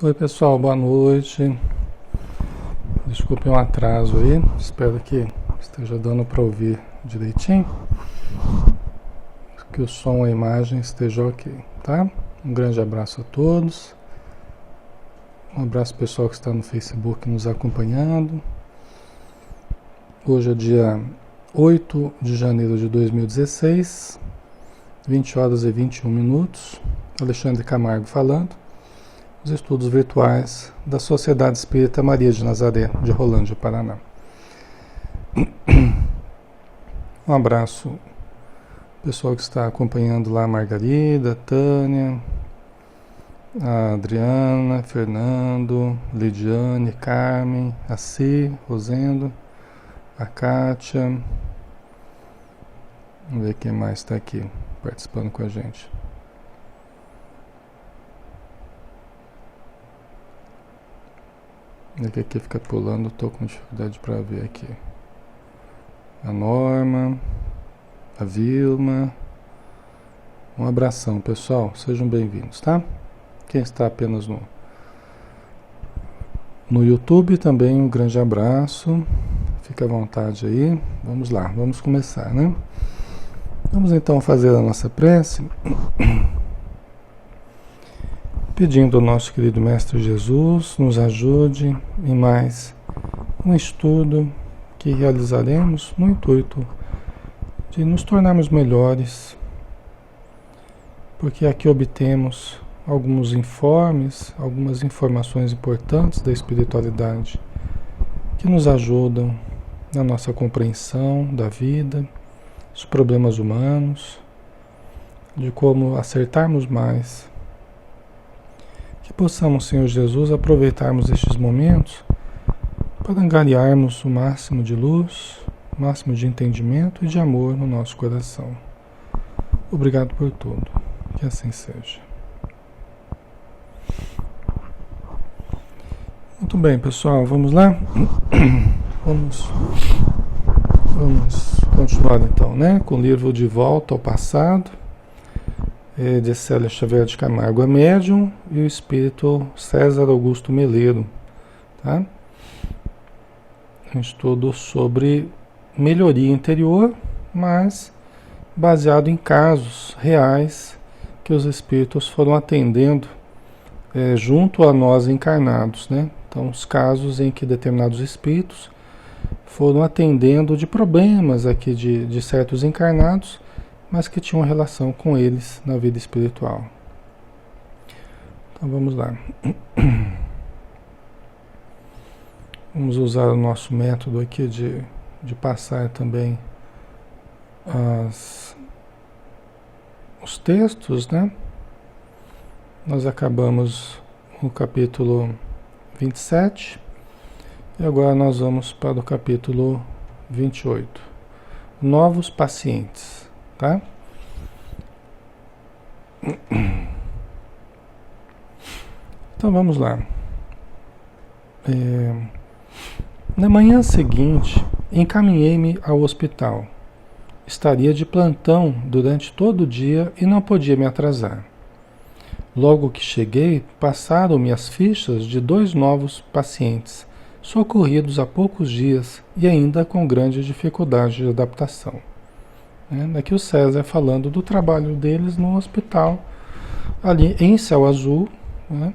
Oi pessoal, boa noite. Desculpem o atraso aí, espero que esteja dando para ouvir direitinho, que o som e a imagem estejam ok, tá? Um grande abraço a todos, um abraço pessoal que está no Facebook nos acompanhando. Hoje é dia 8 de janeiro de 2016, 20 horas e 21 minutos. Alexandre Camargo falando. Os estudos virtuais da Sociedade Espírita Maria de Nazaré, de Rolândia, Paraná. Um abraço, pessoal que está acompanhando lá, a Margarida, a Tânia, a Adriana, Fernando, Lidiane, Carmen, a Si, Rosendo, a Kátia. Vamos ver quem mais está aqui participando com a gente. É que aqui fica pulando, estou com dificuldade para ver aqui. A Norma, a Vilma. Um abração, pessoal. Sejam bem-vindos, tá? Quem está apenas no YouTube também, um grande abraço. Fique à vontade aí. Vamos lá, vamos começar, né? Vamos então fazer a nossa prece. Pedindo ao nosso querido Mestre Jesus nos ajude em mais um estudo que realizaremos no intuito de nos tornarmos melhores, porque aqui obtemos alguns informes, algumas informações importantes da espiritualidade que nos ajudam na nossa compreensão da vida, dos problemas humanos, de como acertarmos mais. Que possamos, Senhor Jesus, aproveitarmos estes momentos para angariarmos o máximo de luz, o máximo de entendimento e de amor no nosso coração. Obrigado por tudo. Que assim seja. Muito bem, pessoal, vamos lá? Vamos continuar então, né? Com o livro De Volta ao Passado, de Célia Xavier de Camargo, a médium, e o espírito César Augusto Meleiro, tá? Um estudo sobre melhoria interior, mas baseado em casos reais que os espíritos foram atendendo junto a nós encarnados, né? Então, os casos em que determinados espíritos foram atendendo de problemas aqui de certos encarnados, mas que tinham relação com eles na vida espiritual. Então vamos lá. Vamos usar o nosso método aqui de passar também os textos, né? Nós acabamos o capítulo 27 e agora nós vamos para o capítulo 28. Novos pacientes. Tá? Então vamos lá. Na manhã seguinte, encaminhei-me ao hospital. Estaria de plantão durante todo o dia e não podia me atrasar. Logo que cheguei, passaram-me as fichas de 2 novos pacientes, socorridos há poucos dias e ainda com grande dificuldade de adaptação. Daqui o César falando do trabalho deles no hospital, ali em Céu Azul, né?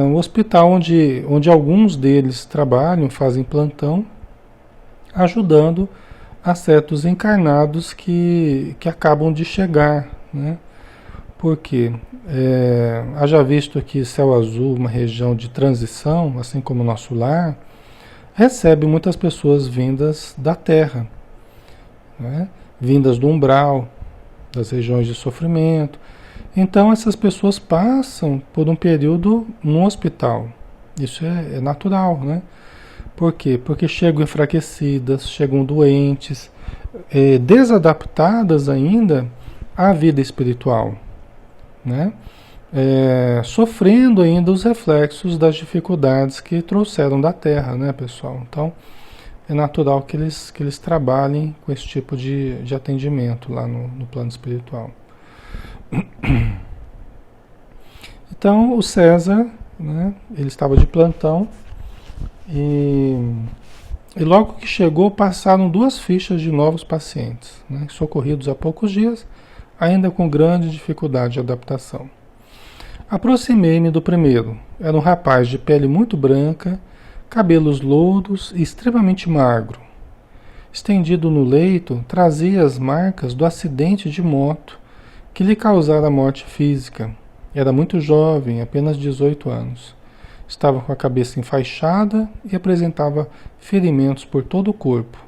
Um hospital onde alguns deles trabalham, fazem plantão, ajudando a certos encarnados que acabam de chegar, né? Porque, haja visto que Céu Azul, uma região de transição, assim como o nosso lar, recebe muitas pessoas vindas da Terra, né? Vindas do umbral, das regiões de sofrimento. Então essas pessoas passam por um período no hospital. Isso é natural, né? Por quê? Porque chegam enfraquecidas, chegam doentes, desadaptadas ainda à vida espiritual, né? Sofrendo ainda os reflexos das dificuldades que trouxeram da Terra, né, pessoal? Então é natural que eles trabalhem com esse tipo de atendimento lá no plano espiritual. Então, o César né? Ele estava de plantão e logo que chegou passaram 2 fichas de novos pacientes, né? Socorridos há poucos dias, ainda com grande dificuldade de adaptação. Aproximei-me do primeiro. Era um rapaz de pele muito branca, cabelos louros e extremamente magro. Estendido no leito, trazia as marcas do acidente de moto que lhe causara a morte física. Era muito jovem, apenas 18 anos. Estava com a cabeça enfaixada e apresentava ferimentos por todo o corpo.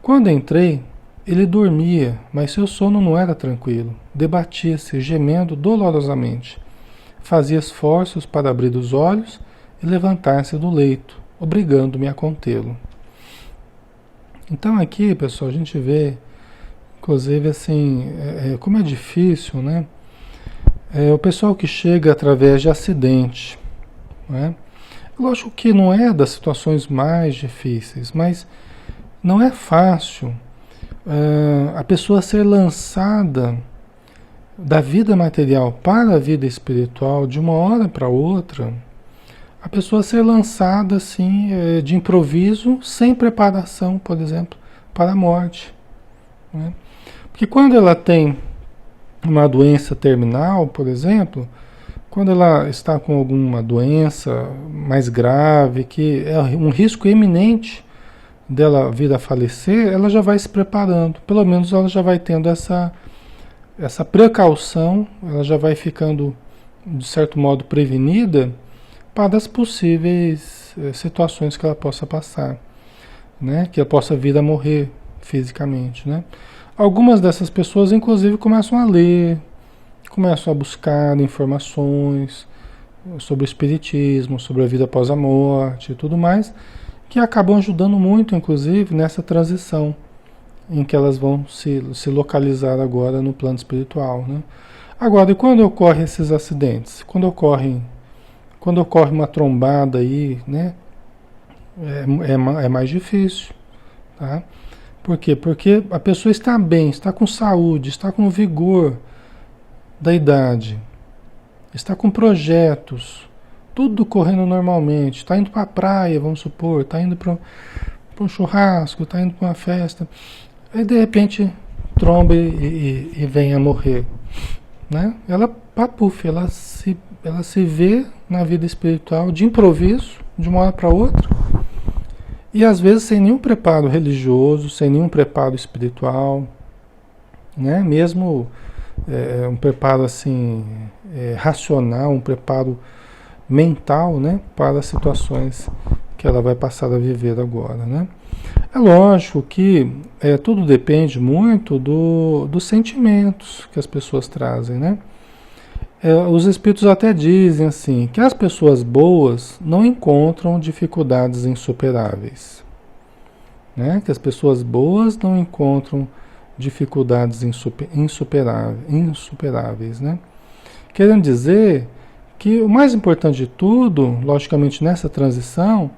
Quando entrei, ele dormia, mas seu sono não era tranquilo. Debatia-se, gemendo dolorosamente. Fazia esforços para abrir os olhos e levantar-se do leito, obrigando-me a contê-lo. Então aqui, pessoal, a gente vê, inclusive, assim, como é difícil, né? O pessoal que chega através de acidente, né? Lógico que não é das situações mais difíceis, mas não é fácil a pessoa ser lançada da vida material para a vida espiritual de uma hora para outra, a pessoa ser lançada assim de improviso, sem preparação, por exemplo, para a morte, né? Porque quando ela tem uma doença terminal, por exemplo, quando ela está com alguma doença mais grave, que é um risco iminente dela vir a falecer, ela já vai se preparando. Pelo menos ela já vai tendo essa precaução, ela já vai ficando, de certo modo, prevenida para as possíveis situações que ela possa passar, né? Que ela possa vir a morrer fisicamente, né? Algumas dessas pessoas, inclusive, começam a ler, começam a buscar informações sobre o espiritismo, sobre a vida após a morte e tudo mais, que acabam ajudando muito, inclusive, nessa transição em que elas vão se localizar agora no plano espiritual, né? Agora, e quando ocorrem esses acidentes? Quando ocorre uma trombada aí, né? É mais difícil, tá? Por quê? Porque a pessoa está bem, está com saúde, está com vigor da idade, está com projetos, tudo correndo normalmente, está indo para a praia, vamos supor, está indo para um churrasco, está indo para uma festa, aí de repente tromba e vem a morrer, né? Ela papuf, ela se vê na vida espiritual de improviso, de uma hora para outra, e às vezes sem nenhum preparo religioso, sem nenhum preparo espiritual, né? Mesmo um preparo assim racional, um preparo mental, né? Para as situações que ela vai passar a viver agora, né? É lógico que tudo depende muito dos sentimentos que as pessoas trazem, né? Os espíritos até dizem assim, que as pessoas boas não encontram dificuldades insuperáveis, né? Que as pessoas boas não encontram dificuldades insuperáveis, né? Querendo dizer que o mais importante de tudo, logicamente nessa transição,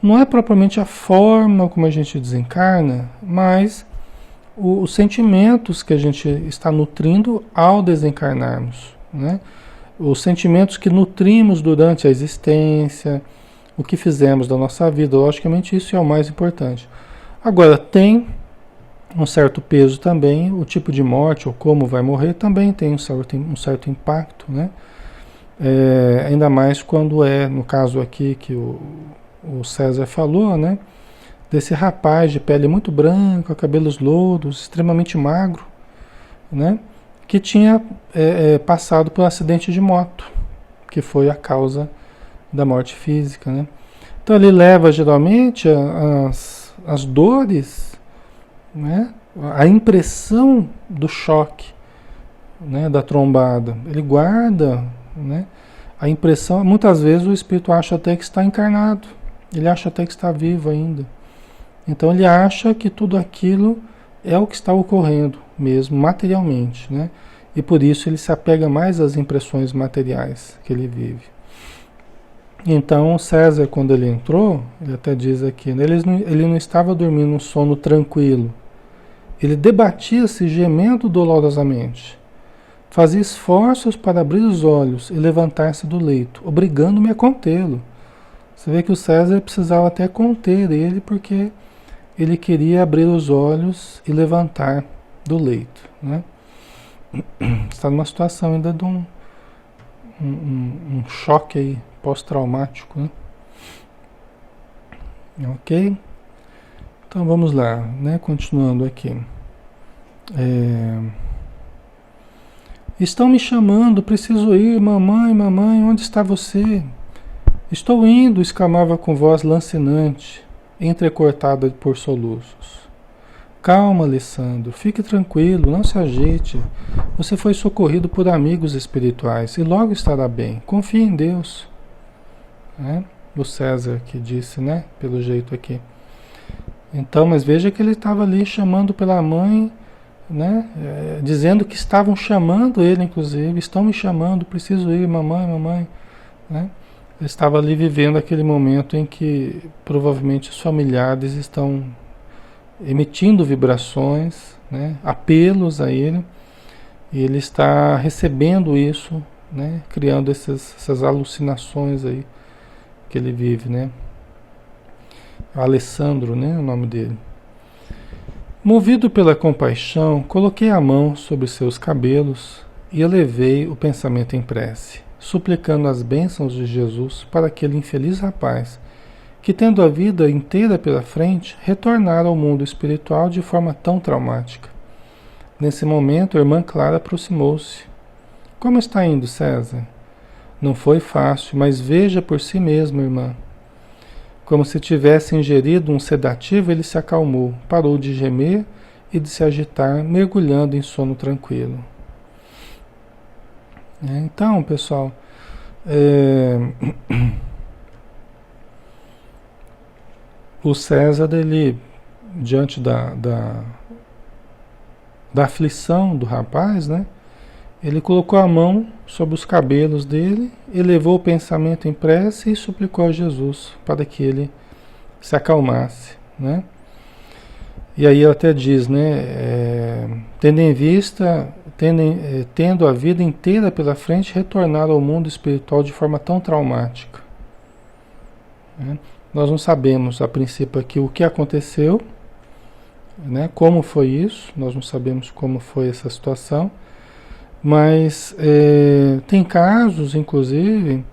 não é propriamente a forma como a gente desencarna, mas os sentimentos que a gente está nutrindo ao desencarnarmos, né? Os sentimentos que nutrimos durante a existência, o que fizemos da nossa vida, logicamente isso é o mais importante. Agora, tem um certo peso também, o tipo de morte ou como vai morrer também tem um certo impacto, né? Ainda mais quando no caso aqui que o César falou, né? Desse rapaz de pele muito branca, cabelos louros, extremamente magro, né? Que tinha passado por um acidente de moto, que foi a causa da morte física, né? Então ele leva geralmente as dores, né? A impressão do choque, né? Da trombada. Ele guarda, né? A impressão, muitas vezes o espírito acha até que está encarnado, ele acha até que está vivo ainda. Então ele acha que tudo aquilo é o que está ocorrendo mesmo, materialmente, né? E por isso ele se apega mais às impressões materiais que ele vive. Então César, quando ele entrou, ele até diz aqui, né, ele não estava dormindo um sono tranquilo. Ele debatia-se gemendo dolorosamente. fazia esforços para abrir os olhos e levantar-se do leito, obrigando-me a contê-lo. Você vê que o César precisava até conter ele, porque ele queria abrir os olhos e levantar do leito, né? Está numa situação ainda de um choque aí pós-traumático, né? Ok? Então vamos lá, né? Continuando aqui. Estão me chamando, preciso ir, mamãe, mamãe, onde está você? Estou indo, exclamava com voz lancinante, entrecortada por soluços. Calma, Alessandro, fique tranquilo, não se agite. Você foi socorrido por amigos espirituais e logo estará bem. Confie em Deus. Né? O César que disse, né? Pelo jeito aqui. Então, mas veja que ele estava ali chamando pela mãe, né? Dizendo que estavam chamando ele, inclusive. Estão me chamando, preciso ir, mamãe, mamãe. Né? Ele estava ali vivendo aquele momento em que provavelmente os familiares estão emitindo vibrações, né, apelos a ele, e ele está recebendo isso, né, criando essas alucinações aí que ele vive, né? Alessandro, né, o nome dele. Movido pela compaixão, coloquei a mão sobre seus cabelos e elevei o pensamento em prece, suplicando as bênçãos de Jesus para aquele infeliz rapaz que, tendo a vida inteira pela frente, retornara ao mundo espiritual de forma tão traumática. Nesse momento, a irmã Clara aproximou-se. Como está indo, César? Não foi fácil, mas veja por si mesmo, irmã. Como se tivesse ingerido um sedativo, ele se acalmou, parou de gemer e de se agitar, mergulhando em sono tranquilo. Então, pessoal, o César, ele, diante da aflição do rapaz, né? Ele colocou a mão sobre os cabelos dele, elevou o pensamento em prece e suplicou a Jesus para que ele se acalmasse, né? E aí ela até diz, né? Tendo em vista, tendo a vida inteira pela frente, retornar ao mundo espiritual de forma tão traumática, né? Nós não sabemos, a princípio, aqui o que aconteceu, né? Como foi isso, nós não sabemos como foi essa situação, mas tem casos, inclusive,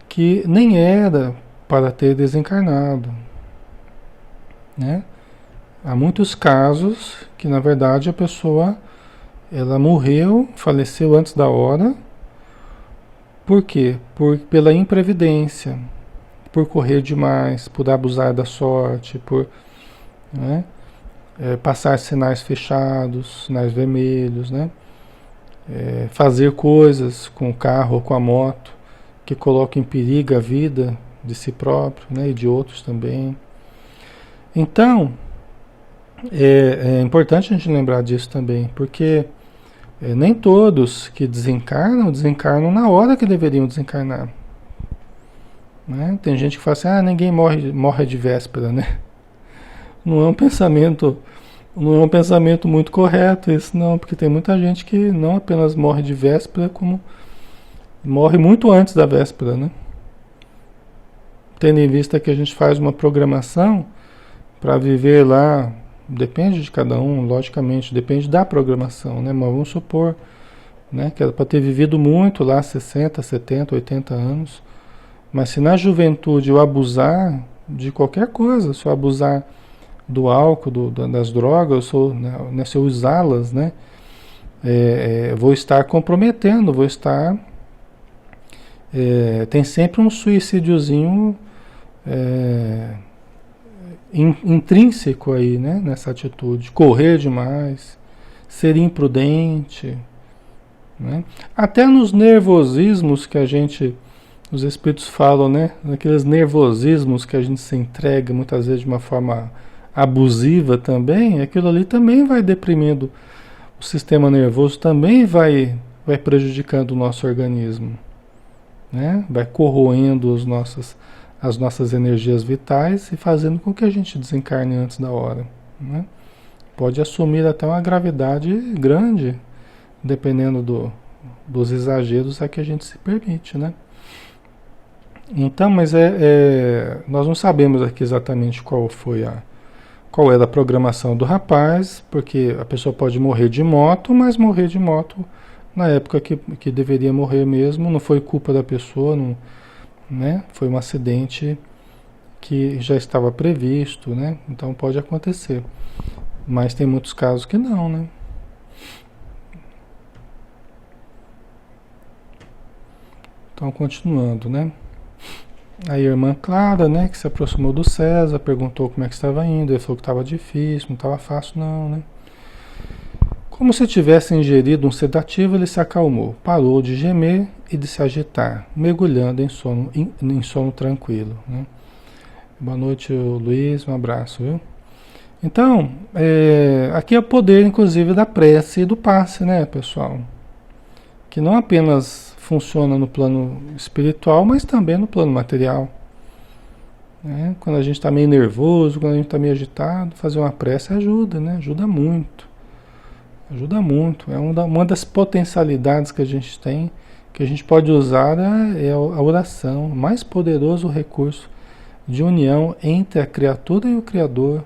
que nem era para ter desencarnado, né? Há muitos casos que, na verdade, a pessoa ela morreu, faleceu antes da hora. Por quê? Pela imprevidência, por correr demais, por abusar da sorte, por, né, passar sinais fechados, sinais vermelhos, né? Fazer coisas com o carro ou com a moto que colocam em perigo a vida de si próprio, né, e de outros também. Então, é importante a gente lembrar disso também, porque nem todos que desencarnam na hora que deveriam desencarnar. Né? Tem gente que fala assim, ninguém morre de véspera, né? Não é um pensamento muito correto isso, não, porque tem muita gente que não apenas morre de véspera, como morre muito antes da véspera, né? Tendo em vista que a gente faz uma programação para viver lá, depende de cada um, logicamente, depende da programação, né? Mas vamos supor, né, que era para ter vivido muito lá, 60, 70, 80 anos, mas se na juventude eu abusar de qualquer coisa, se eu abusar do álcool, das drogas, se eu usá-las, né, vou estar comprometendo, tem sempre um suicidiozinho intrínseco aí, né, nessa atitude, correr demais, ser imprudente, né? Até nos nervosismos que os espíritos falam, né, naqueles nervosismos que a gente se entrega muitas vezes de uma forma abusiva também, aquilo ali também vai deprimindo o sistema nervoso, também vai prejudicando o nosso organismo, né? Vai corroendo as nossas energias vitais e fazendo com que a gente desencarne antes da hora, né? Pode assumir até uma gravidade grande, dependendo dos exageros, é que a gente se permite, né? Então, mas nós não sabemos aqui exatamente qual era a programação do rapaz, porque a pessoa pode morrer de moto, mas morrer de moto na época que deveria morrer mesmo, não foi culpa da pessoa, não, né? Foi um acidente que já estava previsto, né? Então pode acontecer. Mas tem muitos casos que não, né? Então, continuando, né? A irmã Clara, né, que se aproximou do César, perguntou como é que estava indo, ele falou que estava difícil, não estava fácil não, né? Como se tivesse ingerido um sedativo, ele se acalmou, parou de gemer e de se agitar, mergulhando em sono tranquilo, né? Boa noite, Luiz, um abraço, viu? Então, aqui é o poder, inclusive, da prece e do passe, né, pessoal? Que não apenas funciona no plano espiritual, mas também no plano material, né? Quando a gente está meio nervoso, quando a gente está meio agitado, fazer uma prece ajuda, né? Ajuda muito. Ajuda muito. É uma das potencialidades que a gente tem, que a gente pode usar, é a oração, o mais poderoso recurso de união entre a criatura e o Criador,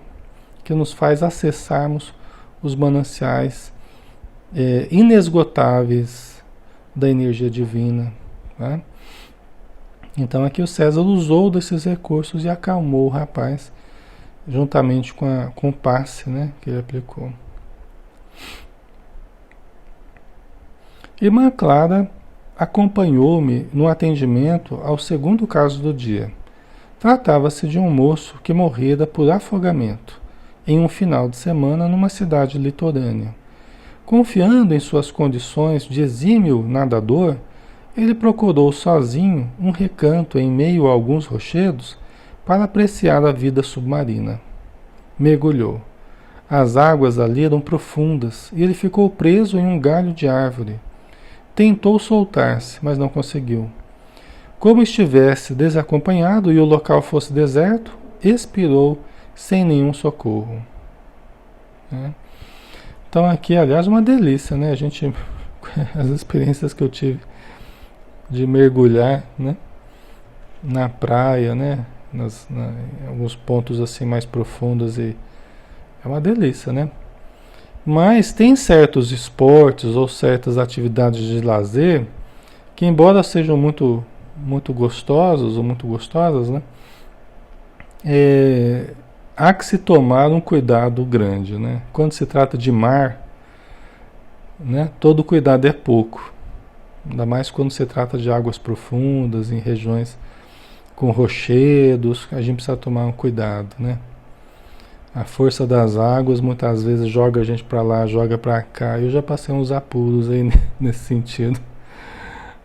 que nos faz acessarmos os mananciais inesgotáveis da energia divina, tá? Então aqui o César usou desses recursos e acalmou o rapaz, juntamente com o passe, né, que ele aplicou. Irmã Clara acompanhou-me no atendimento ao segundo caso do dia. Tratava-se de um moço que morrera por afogamento em um final de semana numa cidade litorânea. Confiando em suas condições de exímio nadador, ele procurou sozinho um recanto em meio a alguns rochedos para apreciar a vida submarina. Mergulhou. As águas ali eram profundas e ele ficou preso em um galho de árvore. Tentou soltar-se, mas não conseguiu. Como estivesse desacompanhado e o local fosse deserto, expirou sem nenhum socorro. Então aqui, aliás, uma delícia, né? As experiências que eu tive de mergulhar, né, na praia, né, em alguns pontos assim mais profundos, e é uma delícia, né? Mas tem certos esportes ou certas atividades de lazer que, embora sejam muito, muito gostosos ou muito gostosas, né, há que se tomar um cuidado grande, né? Quando se trata de mar, né, todo cuidado é pouco. Ainda mais quando se trata de águas profundas, em regiões com rochedos, a gente precisa tomar um cuidado, né? A força das águas muitas vezes joga a gente para lá, joga para cá. Eu já passei uns apuros aí nesse sentido.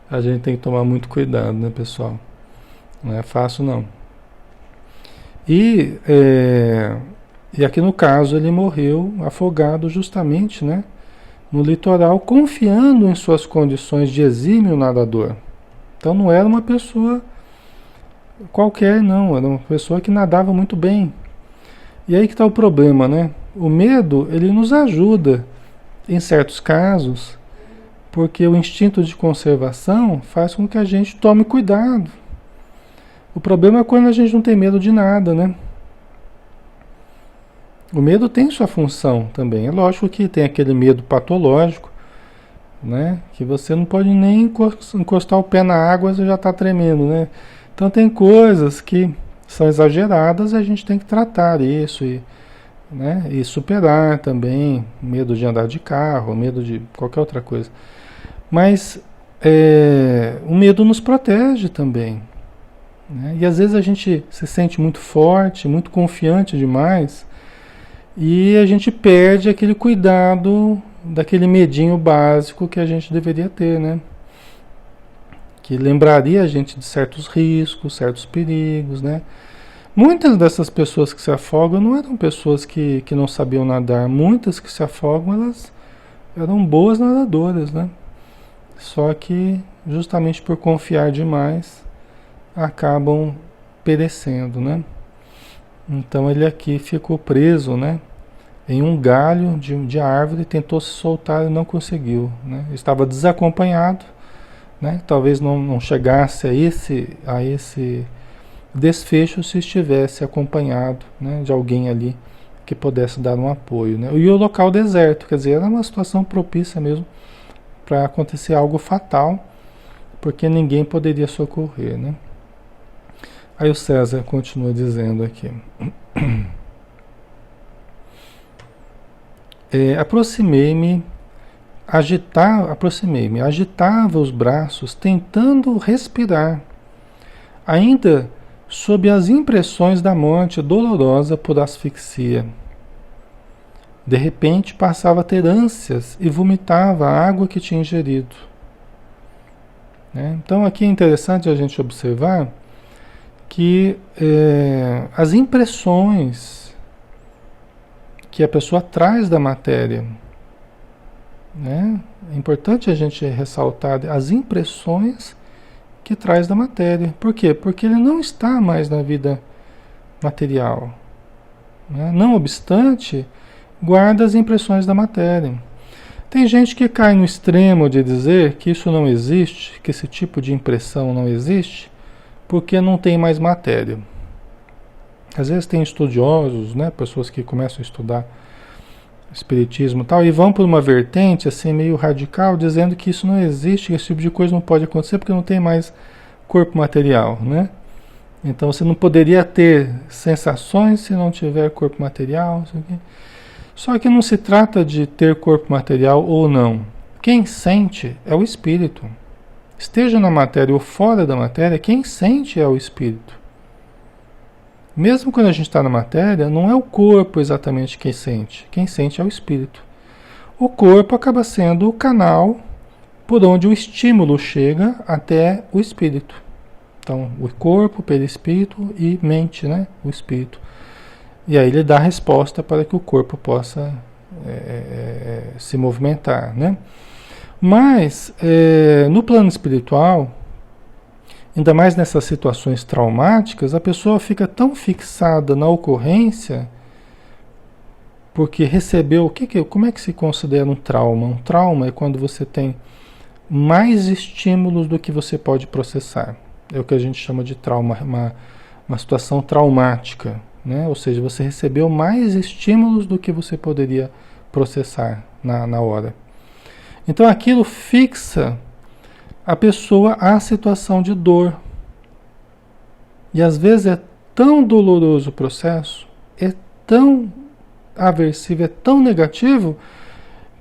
A gente tem que tomar muito cuidado, né, pessoal? Não é fácil, não. E aqui no caso ele morreu afogado justamente, né, no litoral, confiando em suas condições de exímio nadador. Então não era uma pessoa qualquer, não. Era uma pessoa que nadava muito bem. E aí que está o problema, né? O medo, ele nos ajuda em certos casos, porque o instinto de conservação faz com que a gente tome cuidado. O problema é quando a gente não tem medo de nada, né? O medo tem sua função também. É lógico que tem aquele medo patológico, né? Que você não pode nem encostar o pé na água, você já está tremendo, né? Então tem coisas que são exageradas, a gente tem que tratar isso né? E superar também. Medo de andar de carro, medo de qualquer outra coisa. Mas o medo nos protege também, né? E às vezes a gente se sente muito forte, muito confiante demais, e a gente perde aquele cuidado daquele medinho básico que a gente deveria ter, né? Que lembraria a gente de certos riscos, certos perigos, né? Muitas dessas pessoas que se afogam não eram pessoas que não sabiam nadar. Muitas que se afogam, elas eram boas nadadoras, né? Só que, justamente por confiar demais, acabam perecendo, né? Então ele aqui ficou preso, né, em um galho de árvore, tentou se soltar e não conseguiu, né? Estava desacompanhado, né? Talvez não chegasse a esse desfecho se estivesse acompanhado, né, de alguém ali que pudesse dar um apoio, né? E o local deserto, quer dizer, era uma situação propícia mesmo para acontecer algo fatal, porque ninguém poderia socorrer, né? Aí o César continua dizendo aqui. Aproximei-me, agitava os braços, tentando respirar, ainda sob as impressões da morte dolorosa por asfixia. De repente passava a ter ânsias e vomitava a água que tinha ingerido. Então aqui é interessante a gente observar que as impressões que a pessoa traz da matéria, né? É importante a gente ressaltar as impressões que traz da matéria. Por quê? Porque ele não está mais na vida material, né? Não obstante, guarda as impressões da matéria. Tem gente que cai no extremo de dizer que isso não existe, que esse tipo de impressão não existe, porque não tem mais matéria. Às vezes tem estudiosos, né, pessoas que começam a estudar espiritismo e tal, e vão por uma vertente assim meio radical, dizendo que isso não existe, que esse tipo de coisa não pode acontecer porque não tem mais corpo material, né? Então você não poderia ter sensações se não tiver corpo material. Só que não se trata de ter corpo material ou não. Quem sente é o espírito. Esteja na matéria ou fora da matéria, quem sente é o espírito. Mesmo quando a gente está na matéria, não é o corpo exatamente quem sente é o espírito. O corpo acaba sendo o canal por onde o estímulo chega até o espírito. Então, o corpo, perispírito e mente, né? O espírito. E aí ele dá a resposta para que o corpo possa se movimentar, né? Mas, no plano espiritual, ainda mais nessas situações traumáticas, a pessoa fica tão fixada na ocorrência, porque recebeu... como é que se considera um trauma? Um trauma é quando você tem mais estímulos do que você pode processar. É o que a gente chama de trauma, uma situação traumática, né? Ou seja, você recebeu mais estímulos do que você poderia processar na hora. Então aquilo fixa a pessoa à situação de dor. E às vezes é tão doloroso o processo, é tão aversivo, é tão negativo,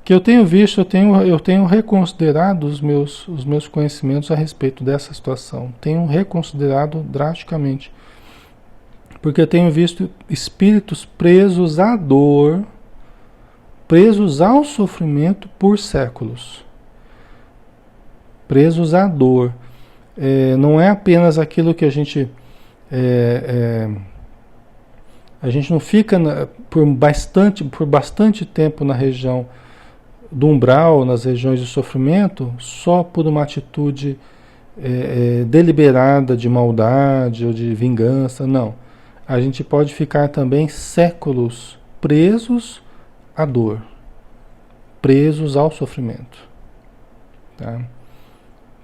que eu tenho visto, eu tenho reconsiderado os meus conhecimentos a respeito dessa situação. Tenho reconsiderado drasticamente. Porque eu tenho visto espíritos presos à dor, presos ao sofrimento por séculos. Presos à dor. Não é apenas aquilo que a gente não fica por bastante tempo na região do umbral, nas regiões de sofrimento, só por uma atitude deliberada de maldade ou de vingança, não. A gente pode ficar também séculos presos à dor, presos ao sofrimento. Tá?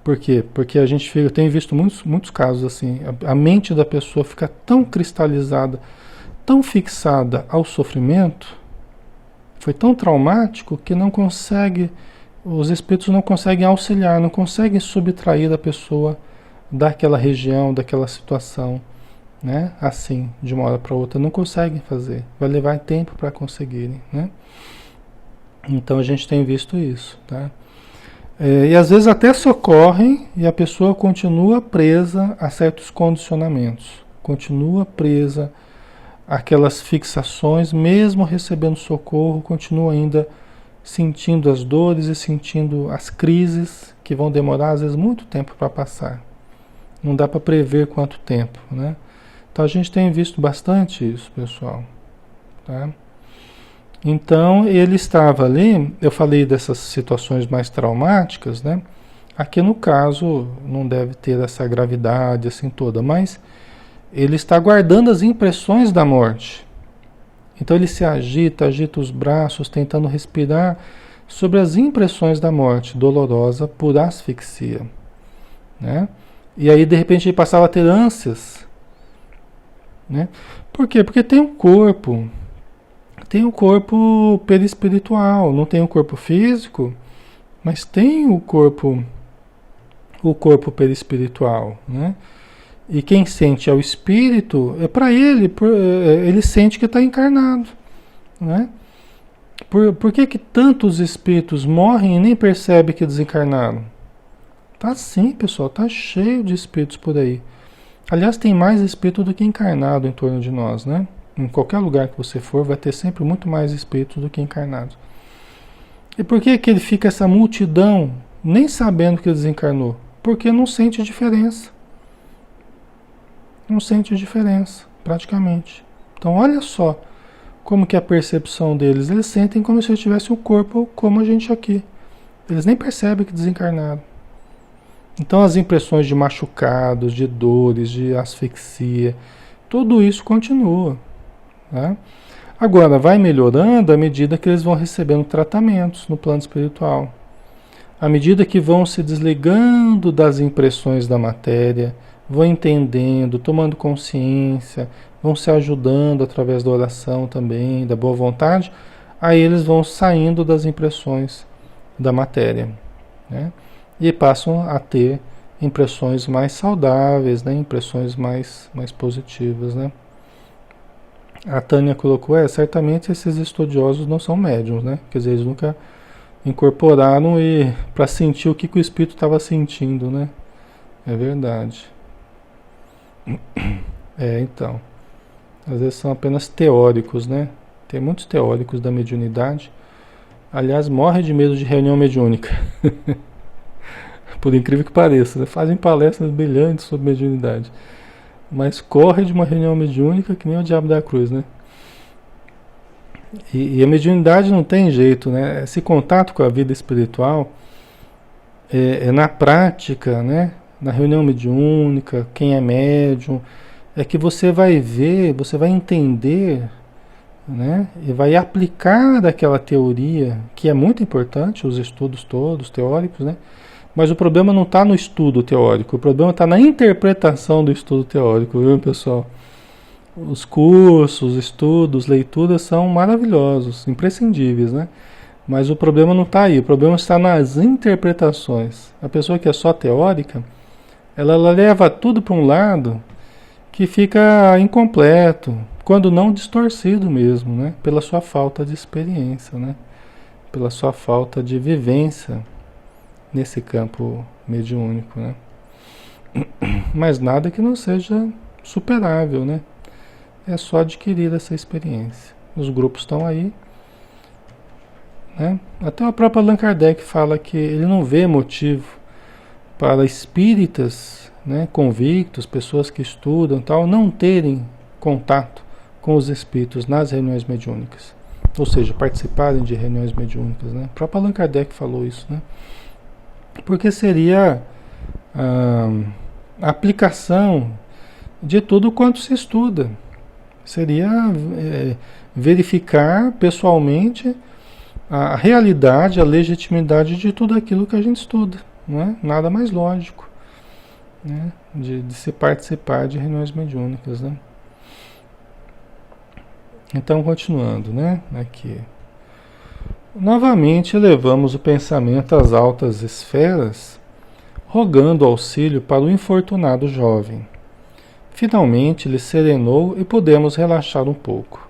Por quê? Porque eu tenho visto muitos casos assim, a mente da pessoa fica tão cristalizada, tão fixada ao sofrimento, foi tão traumático que os espíritos não conseguem auxiliar, não conseguem subtrair da pessoa daquela região, daquela situação, né? Assim, de uma hora para outra, não conseguem fazer. Vai levar tempo para conseguirem, né? Então a gente tem visto isso, tá? E às vezes até socorrem e a pessoa continua presa a certos condicionamentos, continua presa àquelas fixações, mesmo recebendo socorro, continua ainda sentindo as dores e sentindo as crises que vão demorar às vezes muito tempo para passar. Não dá para prever quanto tempo, né? Então a gente tem visto bastante isso, pessoal, tá? Então ele estava ali, eu falei dessas situações mais traumáticas, né? Aqui no caso não deve ter essa gravidade assim toda, mas ele está guardando as impressões da morte. Então ele se agita, agita os braços, tentando respirar sobre as impressões da morte dolorosa por asfixia, né? E aí de repente ele passava a ter ânsias, né? Por quê? Porque tem o corpo perispiritual, não tem o corpo físico, mas tem o corpo perispiritual, né? E quem sente é o espírito, é para ele, ele sente que está encarnado, né? Por que que tantos espíritos morrem e nem percebem que desencarnaram? Tá sim, pessoal, tá cheio de espíritos por aí. Aliás, tem mais espírito do que encarnado em torno de nós, né? Em qualquer lugar que você for, vai ter sempre muito mais espíritos do que encarnados. E por que que ele fica essa multidão, nem sabendo que desencarnou? Porque não sente diferença. Não sente diferença, praticamente. Então, olha só como que é a percepção deles. Eles sentem como se eles tivessem o corpo como a gente aqui. Eles nem percebem que desencarnaram. Então, as impressões de machucados, de dores, de asfixia, tudo isso continua, né? Agora, vai melhorando à medida que eles vão recebendo tratamentos no plano espiritual. À medida que vão se desligando das impressões da matéria, vão entendendo, tomando consciência, vão se ajudando através da oração também, da boa vontade, aí eles vão saindo das impressões da matéria, né? E passam a ter impressões mais saudáveis, né? Impressões mais positivas, né? A Tânia colocou, certamente esses estudiosos não são médiums, né? Quer dizer, eles nunca incorporaram para sentir o que o espírito estava sentindo, né? É verdade. Então, às vezes são apenas teóricos, né? Tem muitos teóricos da mediunidade. Aliás, morre de medo de reunião mediúnica. Por incrível que pareça, né? Fazem palestras brilhantes sobre mediunidade, mas corre de uma reunião mediúnica que nem o diabo da cruz, né? E a mediunidade não tem jeito, né? Esse contato com a vida espiritual é na prática, né? Na reunião mediúnica, quem é médium, é que você vai ver, você vai entender, né? E vai aplicar aquela teoria, que é muito importante, os estudos todos, teóricos, né? Mas o problema não está no estudo teórico, o problema está na interpretação do estudo teórico, viu, pessoal? Os cursos, estudos, leituras são maravilhosos, imprescindíveis, né? Mas o problema não está aí, o problema está nas interpretações. A pessoa que é só teórica, ela leva tudo para um lado que fica incompleto, quando não distorcido mesmo, né? Pela sua falta de experiência, né? Pela sua falta de vivência nesse campo mediúnico, né? Mas nada que não seja superável, né? É só adquirir essa experiência. Os grupos estão aí, né? Até o próprio Allan Kardec fala que ele não vê motivo para espíritas, né, convictos, pessoas que estudam, tal, não terem contato com os espíritos nas reuniões mediúnicas. Ou seja, participarem de reuniões mediúnicas, né? O próprio Allan Kardec falou isso, né? Porque seria a aplicação de tudo quanto se estuda. Seria verificar pessoalmente a realidade, a legitimidade de tudo aquilo que a gente estuda. Não é? Nada mais lógico, né? De se participar de reuniões mediúnicas, né? Então, continuando, né? Aqui. Novamente elevamos o pensamento às altas esferas, rogando auxílio para o infortunado jovem. Finalmente ele serenou e pudemos relaxar um pouco.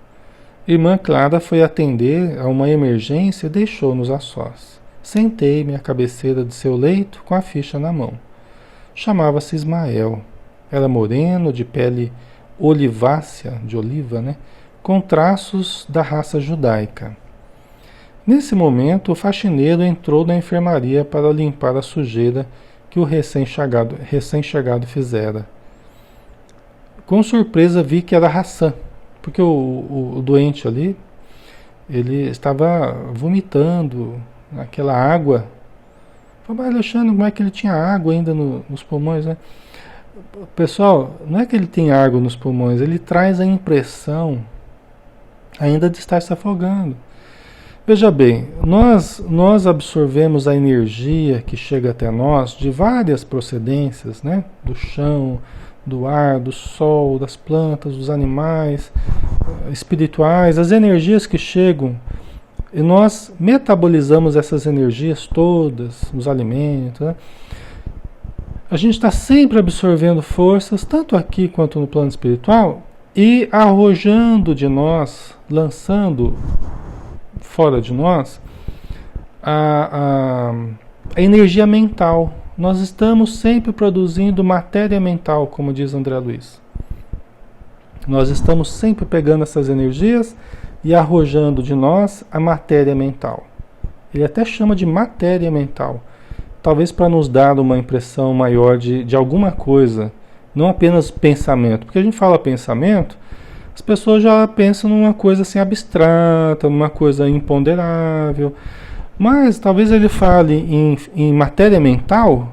Irmã Clara foi atender a uma emergência e deixou-nos a sós. Sentei-me à cabeceira de seu leito com a ficha na mão. Chamava-se Ismael. Era moreno, de pele olivácea, de oliva, né? Com traços da raça judaica. Nesse momento, o faxineiro entrou na enfermaria para limpar a sujeira que o recém-chegado fizera. Com surpresa vi que era Hassan, porque o doente ali, ele estava vomitando aquela água. Falei, mas Alexandre, como é que ele tinha água ainda nos pulmões, né? Pessoal, não é que ele tem água nos pulmões, ele traz a impressão ainda de estar se afogando. Veja bem, nós absorvemos a energia que chega até nós de várias procedências, né? Do chão, do ar, do sol, das plantas, dos animais, espirituais, as energias que chegam, e nós metabolizamos essas energias todas, os alimentos, né? A gente está sempre absorvendo forças, tanto aqui quanto no plano espiritual, e arrojando de nós, lançando fora de nós, a, a energia mental. Nós estamos sempre produzindo matéria mental, como diz André Luiz. Nós estamos sempre pegando essas energias e arrojando de nós a matéria mental. Ele até chama de matéria mental. Talvez para nos dar uma impressão maior de alguma coisa, não apenas pensamento. Porque a gente fala pensamento, as pessoas já pensam numa coisa assim abstrata, numa coisa imponderável. Mas talvez ele fale em matéria mental,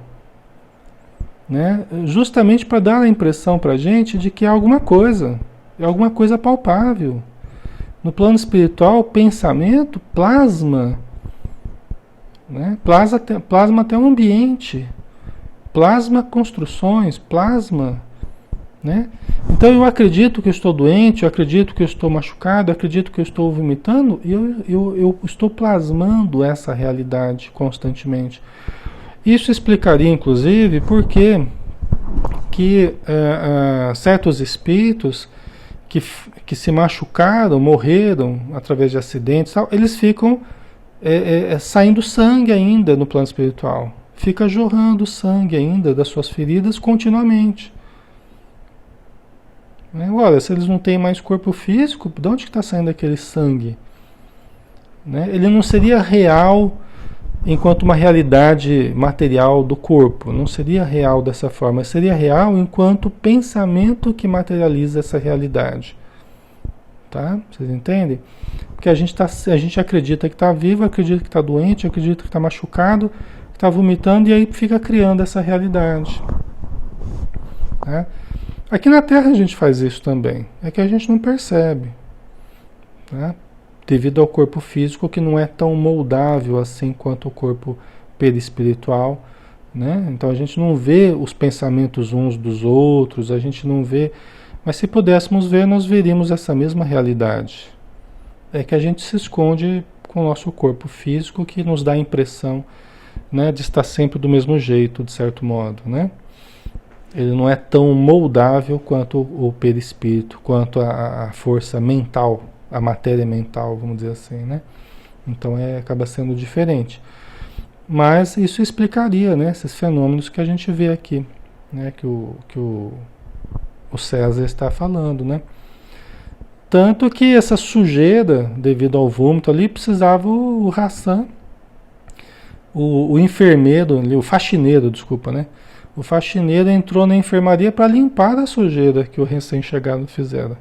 né, justamente para dar a impressão para a gente de que é alguma coisa palpável. No plano espiritual, pensamento plasma, né, plasma até o ambiente, plasma construções, plasma, né? Então eu acredito que eu estou doente, eu acredito que eu estou machucado, eu acredito que eu estou vomitando, e eu estou plasmando essa realidade constantemente. Isso explicaria, inclusive, por que certos espíritos que se machucaram, morreram através de acidentes, tal, eles ficam saindo sangue ainda no plano espiritual. Fica jorrando sangue ainda das suas feridas continuamente. Olha, se eles não têm mais corpo físico, de onde está saindo aquele sangue? Né? Ele não seria real enquanto uma realidade material do corpo, não seria real dessa forma, seria real enquanto pensamento que materializa essa realidade. Tá? Vocês entendem? Porque a gente acredita que está vivo, acredita que está doente, acredita que está machucado, que está vomitando, e aí fica criando essa realidade. Tá? Aqui na Terra a gente faz isso também, é que a gente não percebe, tá? Devido ao corpo físico que não é tão moldável assim quanto o corpo perispiritual, né? Então a gente não vê os pensamentos uns dos outros, a gente não vê, mas se pudéssemos ver, nós veríamos essa mesma realidade. É que a gente se esconde com o nosso corpo físico, que nos dá a impressão, né, de estar sempre do mesmo jeito, de certo modo, né? Ele não é tão moldável quanto o perispírito, quanto a força mental, a matéria mental, vamos dizer assim, né? Então acaba sendo diferente. Mas isso explicaria, né, esses fenômenos que a gente vê aqui, né, que o César está falando, né? Tanto que essa sujeira, devido ao vômito ali, precisava o Hassan, o enfermeiro, o faxineiro, desculpa, né? O faxineiro entrou na enfermaria para limpar a sujeira que o recém-chegado fizeram.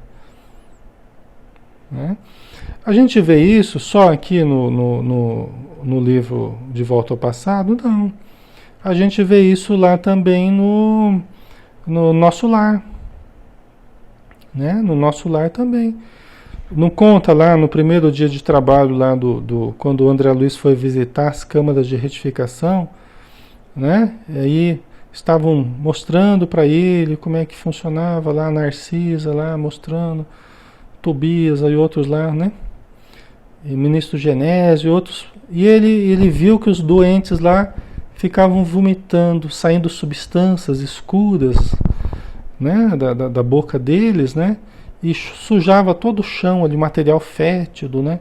Né? A gente vê isso só aqui no livro De Volta ao Passado? Não. A gente vê isso lá também no nosso lar. Né? No nosso lar também. Não conta lá no primeiro dia de trabalho, lá quando o André Luiz foi visitar as câmaras de retificação, né? E aí estavam mostrando para ele como é que funcionava lá, a Narcisa lá mostrando, Tobias e outros lá, né? E ministro Genésio e outros. E ele viu que os doentes lá ficavam vomitando, saindo substâncias escuras, né? Da boca deles, né? E sujava todo o chão ali, material fétido, né?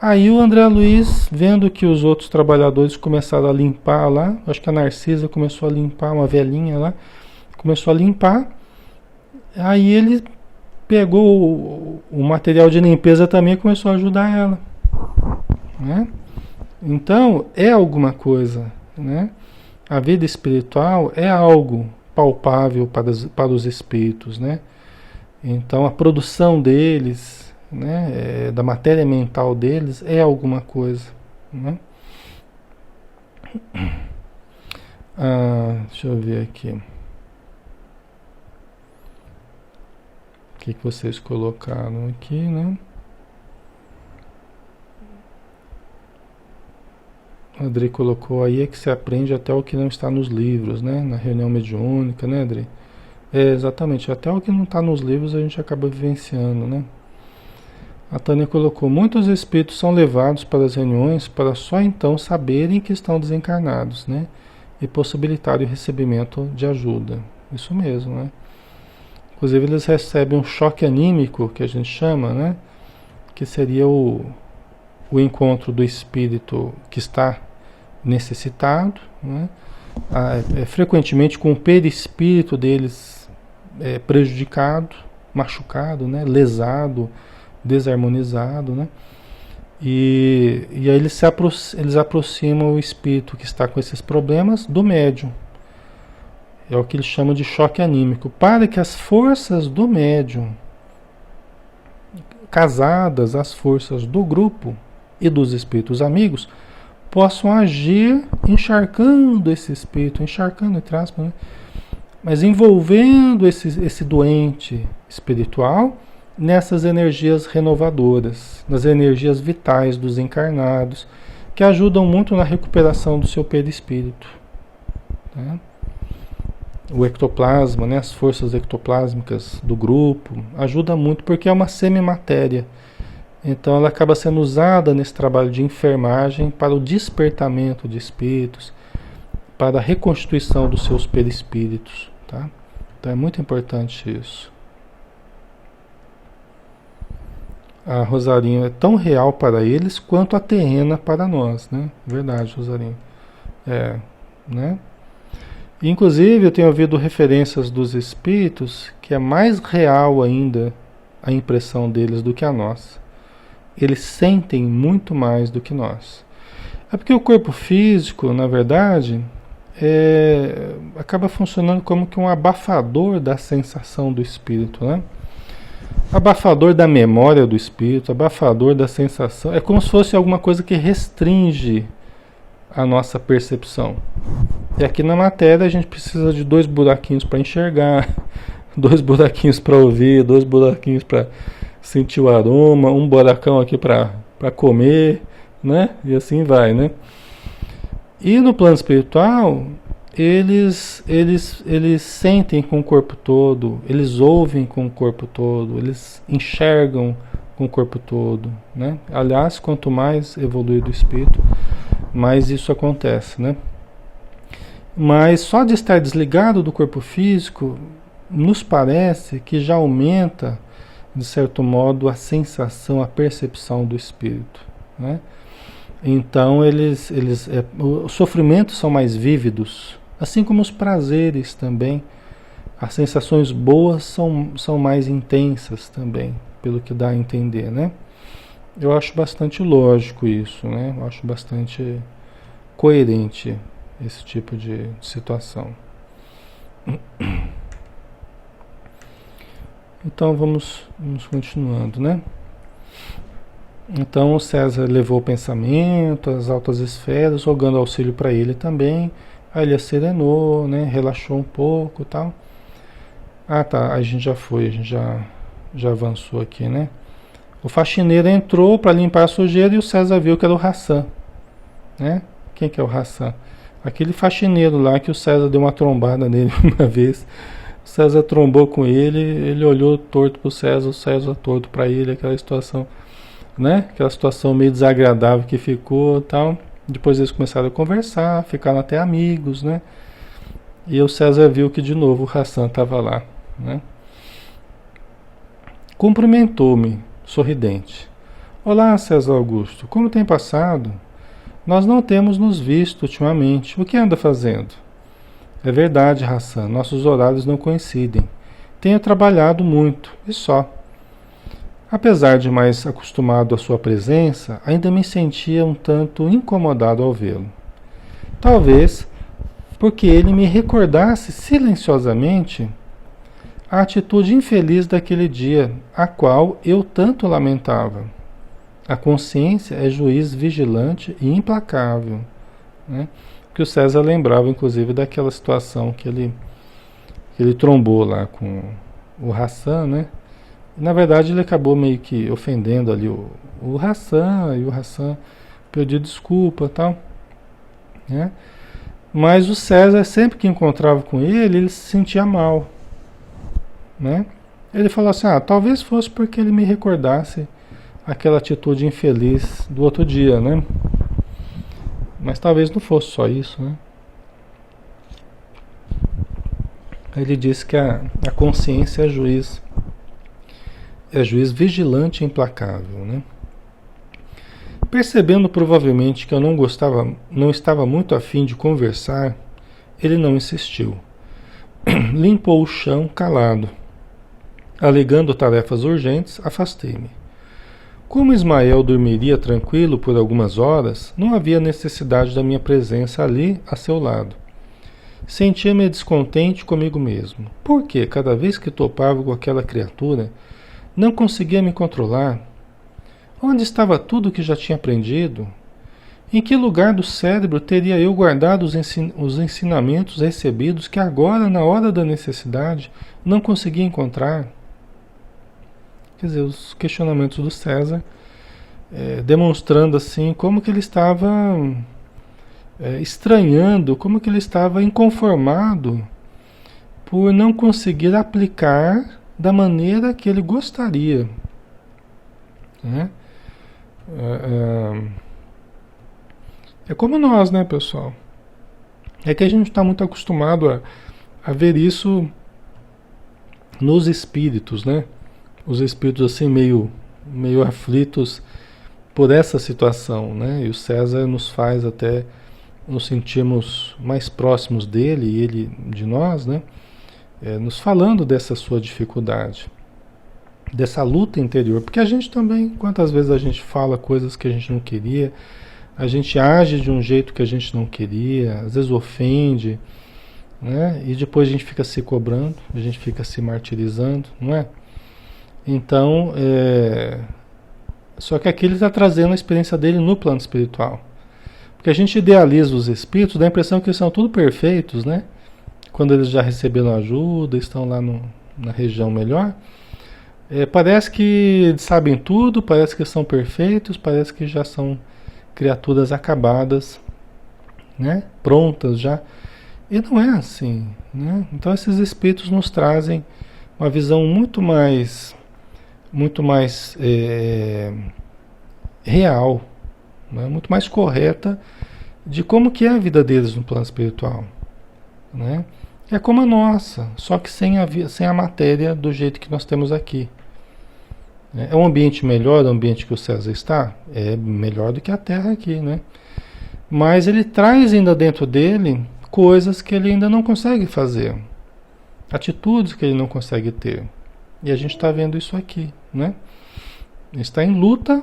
Aí o André Luiz, vendo que os outros trabalhadores começaram a limpar lá, acho que a Narcisa começou a limpar, uma velhinha lá, começou a limpar, aí ele pegou o material de limpeza também e começou a ajudar ela, né? Então, é alguma coisa, né? A vida espiritual é algo palpável para os espíritos, né? Então, a produção deles, né, da matéria mental deles é alguma coisa, né? Deixa eu ver aqui. O que vocês colocaram aqui, né? Adri colocou aí, é que se aprende até o que não está nos livros, né? Na reunião mediúnica, né, Adri? É, exatamente, até o que não está nos livros a gente acaba vivenciando, né? A Tânia colocou, muitos espíritos são levados para as reuniões para só então saberem que estão desencarnados, né? E possibilitarem o recebimento de ajuda. Isso mesmo, né? Inclusive eles recebem um choque anímico, que a gente chama, né? Que seria o encontro do espírito que está necessitado, né? Frequentemente com o perispírito deles prejudicado, machucado, né? Lesado, desarmonizado, né? E aí eles aproximam o espírito que está com esses problemas do médium. É o que eles chamam de choque anímico, para que as forças do médium, casadas às forças do grupo e dos espíritos amigos, possam agir encharcando esse espírito, encharcando entre aspas, né? Mas envolvendo esse doente espiritual nessas energias renovadoras, nas energias vitais dos encarnados, que ajudam muito na recuperação do seu perispírito, né? O ectoplasma, né, as forças ectoplásmicas do grupo, ajuda muito porque é uma semimatéria. Então ela acaba sendo usada nesse trabalho de enfermagem para o despertamento de espíritos, para a reconstituição dos seus perispíritos, tá? Então é muito importante isso. A Rosarinho é tão real para eles quanto a terrena para nós, né? Verdade, Rosarinho. Né? Inclusive eu tenho ouvido referências dos espíritos que é mais real ainda a impressão deles do que a nossa. Eles sentem muito mais do que nós. É porque o corpo físico, na verdade, acaba funcionando como que um abafador da sensação do espírito, né? Abafador da memória do espírito, abafador da sensação. É como se fosse alguma coisa que restringe a nossa percepção. E aqui na matéria a gente precisa de 2 buraquinhos para enxergar, 2 buraquinhos para ouvir, 2 buraquinhos para sentir o aroma, um buracão aqui para comer, né? E assim vai, né? E no plano espiritual, eles sentem com o corpo todo, eles ouvem com o corpo todo, eles enxergam com o corpo todo, né? Aliás, quanto mais evoluído o espírito, mais isso acontece, né? Mas só de estar desligado do corpo físico, nos parece que já aumenta, de certo modo, a sensação, a percepção do espírito, né? Então os sofrimentos são mais vívidos, assim como os prazeres também. As sensações boas são mais intensas também, pelo que dá a entender, né? Eu acho bastante lógico isso, né? Eu acho bastante coerente esse tipo de situação. Então vamos continuando, né? Então o César levou o pensamento, as altas esferas, rogando auxílio para ele também. Aí ele acerenou, né? Relaxou um pouco e tal. Ah, tá, a gente já avançou aqui, né? O faxineiro entrou para limpar a sujeira e o César viu que era o Hassan, né? Quem que é o Hassan? Aquele faxineiro lá que o César deu uma trombada nele uma vez. O César trombou com ele, ele olhou torto pro César, o César torto para ele, aquela situação, né? Aquela situação meio desagradável que ficou, tal. Depois eles começaram a conversar, ficaram até amigos, né? E o César viu que de novo o Hassan estava lá, né? Cumprimentou-me, sorridente. Olá, César Augusto, como tem passado? Nós não temos nos visto ultimamente. O que anda fazendo? É verdade, Hassan, nossos horários não coincidem. Tenho trabalhado muito, e só. Apesar de mais acostumado à sua presença, ainda me sentia um tanto incomodado ao vê-lo. Talvez porque ele me recordasse silenciosamente a atitude infeliz daquele dia, a qual eu tanto lamentava. A consciência é juiz vigilante e implacável, né? Que o César lembrava, inclusive, daquela situação que ele trombou lá com o Hassan, né? E, na verdade, ele acabou meio que ofendendo ali o Hassan, e o Hassan pediu desculpa e tal. né? Mas o César, sempre que encontrava com ele se sentia mal, né? Ele falou assim, talvez fosse porque ele me recordasse aquela atitude infeliz do outro dia, né? Mas talvez não fosse só isso, né? Ele disse que a consciência é juiz vigilante e implacável, né? Percebendo provavelmente que eu não estava muito afim de conversar, ele não insistiu. Limpou o chão calado. Alegando tarefas urgentes, afastei-me. Como Ismael dormiria tranquilo por algumas horas, não havia necessidade da minha presença ali a seu lado. Sentia-me descontente comigo mesmo, porque cada vez que topava com aquela criatura, não conseguia me controlar. Onde estava tudo o que já tinha aprendido? Em que lugar do cérebro teria eu guardado os ensinamentos recebidos que agora, na hora da necessidade, não conseguia encontrar? Quer dizer, os questionamentos do César, demonstrando assim como que ele estava estranhando, como que ele estava inconformado por não conseguir aplicar da maneira que ele gostaria, né? É como nós, né, pessoal? É que a gente está muito acostumado a ver isso nos espíritos, né? Os espíritos assim meio aflitos por essa situação, né? E o César nos faz até nos sentirmos mais próximos dele e ele de nós, né? Nos falando dessa sua dificuldade, dessa luta interior, porque a gente também, quantas vezes a gente fala coisas que a gente não queria, a gente age de um jeito que a gente não queria, às vezes ofende, né? E depois a gente fica se cobrando, a gente fica se martirizando, não é? Então, só que aqui ele está trazendo a experiência dele no plano espiritual. Porque a gente idealiza os espíritos, dá a impressão que eles são tudo perfeitos, né? Quando eles já receberam ajuda, estão lá na região melhor. Parece que sabem tudo, parece que são perfeitos, parece que já são criaturas acabadas, né? Prontas já. E não é assim, né? Então esses espíritos nos trazem uma visão muito mais real, né? Muito mais correta de como que é a vida deles no plano espiritual, né? É como a nossa, só que sem a matéria do jeito que nós temos aqui. É um ambiente melhor do ambiente que o César está? É melhor do que a Terra aqui, né? Mas ele traz ainda dentro dele coisas que ele ainda não consegue fazer, atitudes que ele não consegue ter. E a gente está vendo isso aqui, né? Ele está em luta.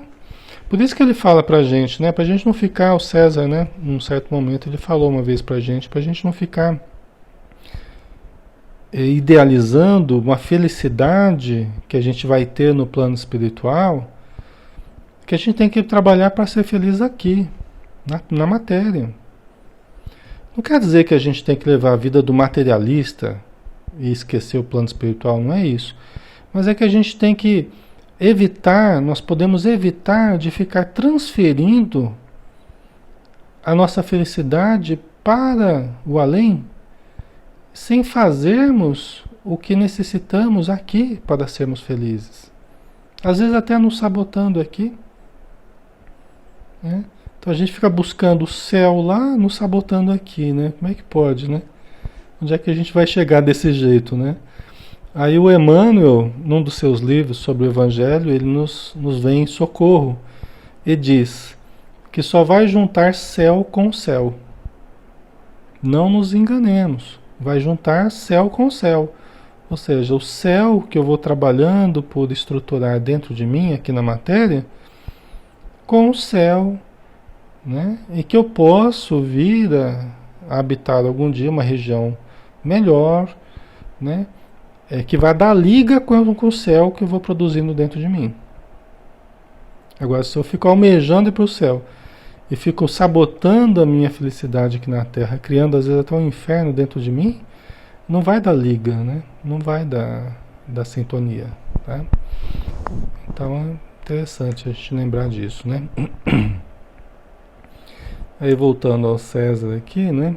Por isso que ele fala pra gente, né? Pra gente não ficar, o César, né? Num certo momento ele falou uma vez pra gente não ficar idealizando uma felicidade que a gente vai ter no plano espiritual, que a gente tem que trabalhar para ser feliz aqui, na matéria. Não quer dizer que a gente tem que levar a vida do materialista e esquecer o plano espiritual, não é isso. Mas é que a gente tem que evitar, nós podemos evitar de ficar transferindo a nossa felicidade para o além, sem fazermos o que necessitamos aqui para sermos felizes. Às vezes até nos sabotando aqui, né? Então a gente fica buscando o céu lá, nos sabotando aqui, né? Como é que pode, né? Onde é que a gente vai chegar desse jeito, né? Aí o Emmanuel, num dos seus livros sobre o Evangelho, ele nos vem em socorro e diz que só vai juntar céu com céu. Não nos enganemos. Vai juntar céu com céu. Ou seja, o céu que eu vou trabalhando por estruturar dentro de mim, aqui na matéria, com o céu, né? E que eu posso vir a habitar algum dia uma região melhor, né? Que vai dar liga com o céu que eu vou produzindo dentro de mim. Agora, se eu fico almejando ir para o céu e fico sabotando a minha felicidade aqui na Terra, criando às vezes até um inferno dentro de mim, não vai dar liga, né? Não vai dar sintonia, tá? Então é interessante a gente lembrar disso, né? Aí voltando ao César aqui, né?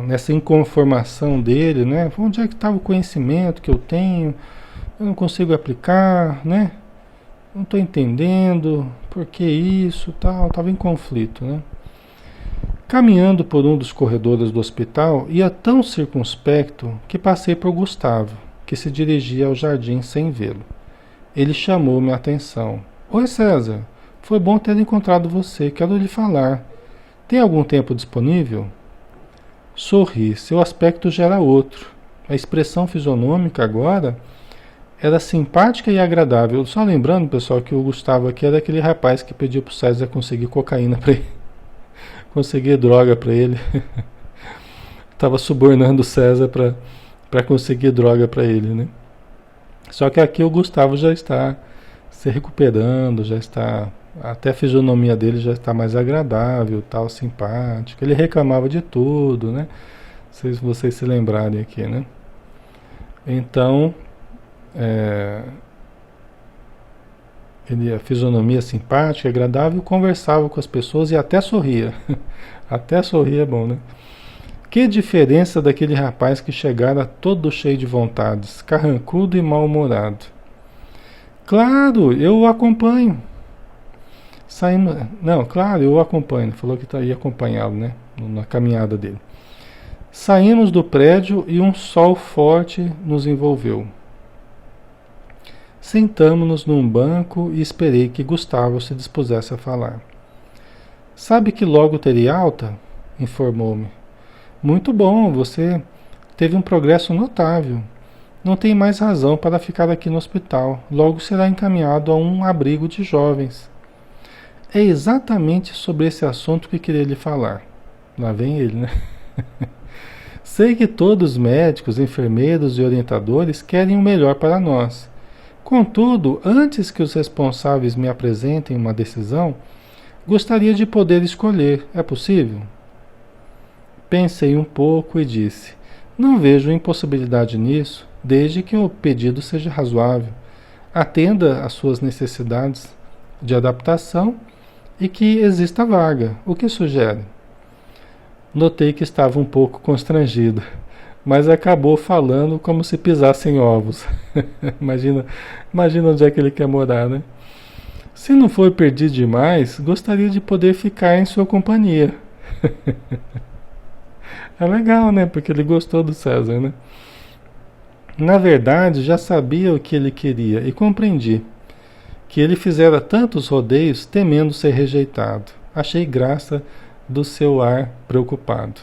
Nessa inconformação dele, né? Onde é que estava o conhecimento que eu tenho? Eu não consigo aplicar, né? Não estou entendendo por que isso, tal. Estava em conflito, né? Caminhando por um dos corredores do hospital, ia tão circunspecto que passei por Gustavo, que se dirigia ao jardim sem vê-lo. Ele chamou minha atenção. Oi, César. Foi bom ter encontrado você. Quero lhe falar. Tem algum tempo disponível? Sorri. Seu aspecto já era outro. A expressão fisionômica agora era simpática e agradável. Só lembrando, pessoal, que o Gustavo aqui era aquele rapaz que pediu para o César conseguir cocaína para ele. Conseguir droga para ele. Estava subornando o César para conseguir droga para ele, né? Só que aqui o Gustavo já está se recuperando, já está, até a fisionomia dele já está mais agradável, tal, simpática. Ele reclamava de tudo, né? Se vocês se lembrarem aqui, né? Então, a fisionomia simpática, agradável, conversava com as pessoas e até sorria. Até sorria é bom, né? Que diferença daquele rapaz que chegara todo cheio de vontades, carrancudo e mal-humorado. Claro, eu o acompanho. Saímos, não, claro, eu o acompanho. Falou que ia acompanhá-lo, né? Na caminhada dele. Saímos do prédio e um sol forte nos envolveu. Sentamo-nos num banco e esperei que Gustavo se dispusesse a falar. Sabe que logo teria alta? Informou-me. Muito bom, você teve um progresso notável. Não tem mais razão para ficar aqui no hospital. Logo será encaminhado a um abrigo de jovens. É exatamente sobre esse assunto que queria lhe falar. Lá vem ele, né? Sei que todos os médicos, enfermeiros e orientadores querem o melhor para nós. Contudo, antes que os responsáveis me apresentem uma decisão, gostaria de poder escolher. É possível? Pensei um pouco e disse: não vejo impossibilidade nisso, desde que o pedido seja razoável, atenda às suas necessidades de adaptação e que exista vaga. O que sugere? Notei que estava um pouco constrangido, mas acabou falando como se pisasse em ovos. Imagina onde é que ele quer morar, né? Se não for perdido demais, gostaria de poder ficar em sua companhia. É legal, né? Porque ele gostou do César, né? Na verdade, já sabia o que ele queria e compreendi que ele fizera tantos rodeios temendo ser rejeitado. Achei graça do seu ar preocupado.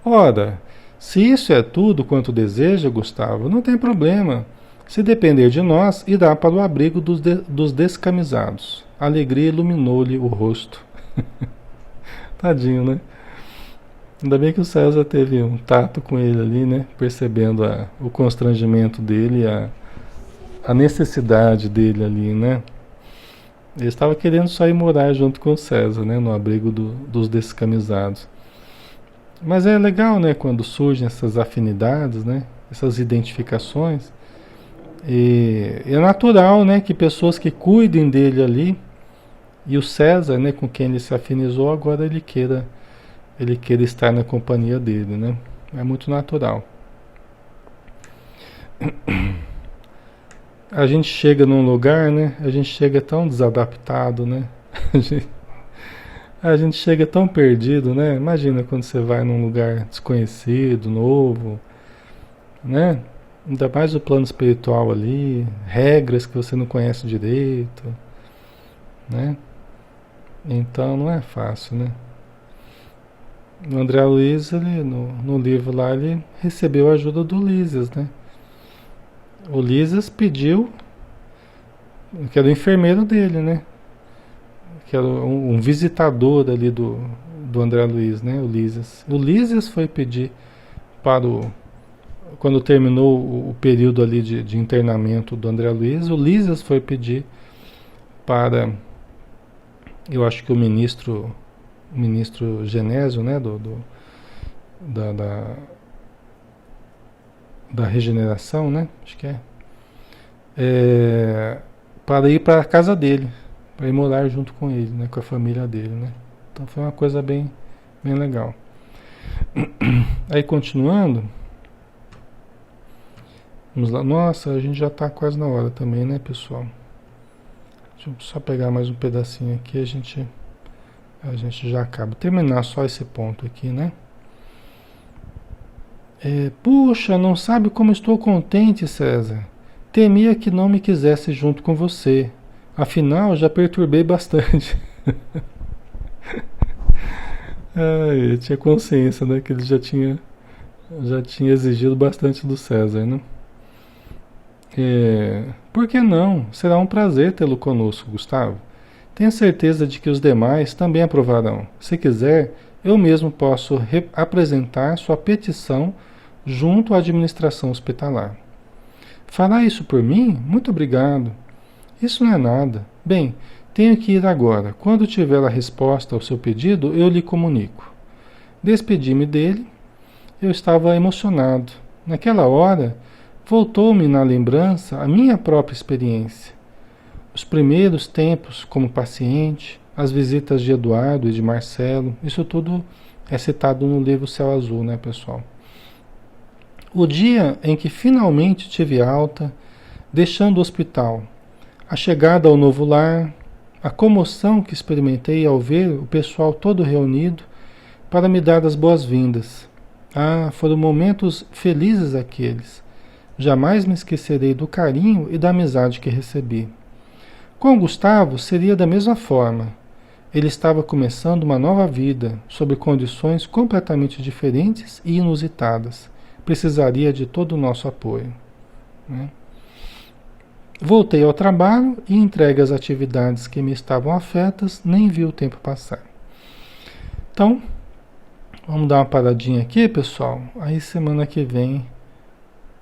Ora, se isso é tudo quanto deseja, Gustavo, não tem problema. Se depender de nós, irá para o abrigo dos descamisados. A alegria iluminou-lhe o rosto. Tadinho, né? Ainda bem que o César teve um tato com ele ali, né? Percebendo o constrangimento dele, a necessidade dele ali, né? Ele estava querendo só ir morar junto com o César, né? No abrigo dos descamisados. Mas é legal, né? Quando surgem essas afinidades, né? Essas identificações. E é natural, né? Que pessoas que cuidem dele ali, e o César, né? Com quem ele se afinizou, agora ele queira estar na companhia dele, né? É muito natural. A gente chega num lugar, né? A gente chega tão desadaptado, né? A gente chega tão perdido, né? Imagina quando você vai num lugar desconhecido, novo, né? Ainda mais o plano espiritual ali, regras que você não conhece direito, né? Então não é fácil, né? O André Luiz, ele, no livro lá, ele recebeu a ajuda do Lísias, né? O Lísias pediu, que era o enfermeiro dele, né? Que era um visitador ali do André Luiz, né? O Lísias. O Lísias foi pedir para quando terminou o período ali de internamento do André Luiz, o Lísias foi pedir para, eu acho que o ministro Genésio, né, da regeneração, né, acho que para ir para a casa dele, para ir morar junto com ele, né, com a família dele, né. Então foi uma coisa bem, bem legal. Aí continuando, vamos lá. Nossa, a gente já está quase na hora também, né, pessoal? Deixa eu só pegar mais um pedacinho aqui, a gente já acaba. Terminar só esse ponto aqui, né? Puxa, não sabe como estou contente, César. Temia que não me quisesse junto com você. Afinal, já perturbei bastante. Eu tinha consciência, né, que ele já tinha exigido bastante do César, né? Por que não? Será um prazer tê-lo conosco, Gustavo. Tenha certeza de que os demais também aprovarão. Se quiser, eu mesmo posso apresentar sua petição junto à administração hospitalar. Fará isso por mim? Muito obrigado. Isso não é nada. Bem, tenho que ir agora. Quando tiver a resposta ao seu pedido, eu lhe comunico. Despedi-me dele. Eu estava emocionado. Naquela hora, voltou-me na lembrança a minha própria experiência. Os primeiros tempos como paciente, as visitas de Eduardo e de Marcelo, isso tudo é citado no livro Céu Azul, né, pessoal? O dia em que finalmente tive alta, deixando o hospital, a chegada ao novo lar, a comoção que experimentei ao ver o pessoal todo reunido para me dar as boas-vindas. Foram momentos felizes aqueles. Jamais me esquecerei do carinho e da amizade que recebi. Com o Gustavo seria da mesma forma. Ele estava começando uma nova vida, sob condições completamente diferentes e inusitadas. Precisaria de todo o nosso apoio, né? Voltei ao trabalho e, entregue às atividades que me estavam afetas, nem vi o tempo passar. Então, vamos dar uma paradinha aqui, pessoal. Aí semana que vem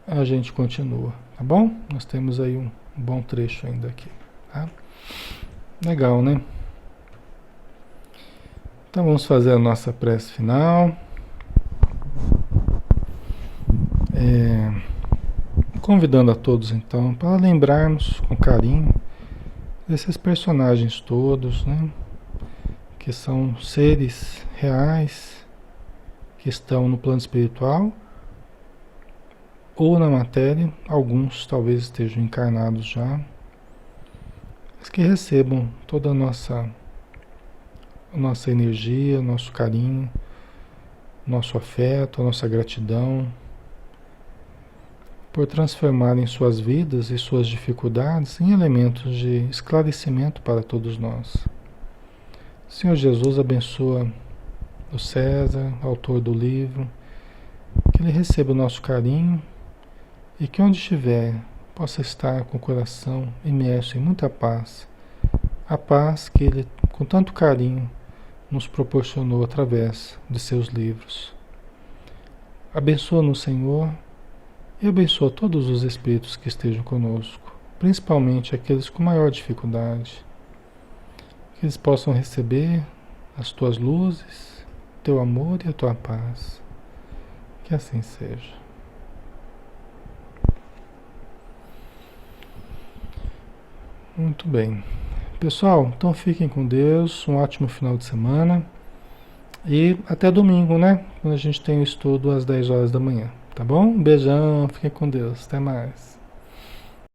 a gente continua, tá bom? Nós temos aí um bom trecho ainda aqui, tá? Legal, né? Então vamos fazer a nossa prece final. Convidando a todos então para lembrarmos com carinho desses personagens todos, né? Que são seres reais que estão no plano espiritual ou na matéria. Alguns talvez estejam encarnados já, mas que recebam toda a nossa energia, nosso carinho, nosso afeto, a nossa gratidão por transformarem suas vidas e suas dificuldades em elementos de esclarecimento para todos nós. Senhor Jesus abençoa o César, autor do livro, que ele receba o nosso carinho e que onde estiver possa estar com o coração imerso em muita paz, a paz que ele com tanto carinho nos proporcionou através de seus livros. Abençoa-nos, Senhor, e abençoa todos os espíritos que estejam conosco, principalmente aqueles com maior dificuldade, que eles possam receber as tuas luzes, teu amor e a tua paz. Que assim seja. Muito bem. Pessoal, então fiquem com Deus, um ótimo final de semana e até domingo, né? Quando a gente tem o estudo às 10 horas da manhã. Tá bom? Um beijão, fiquem com Deus. Até mais.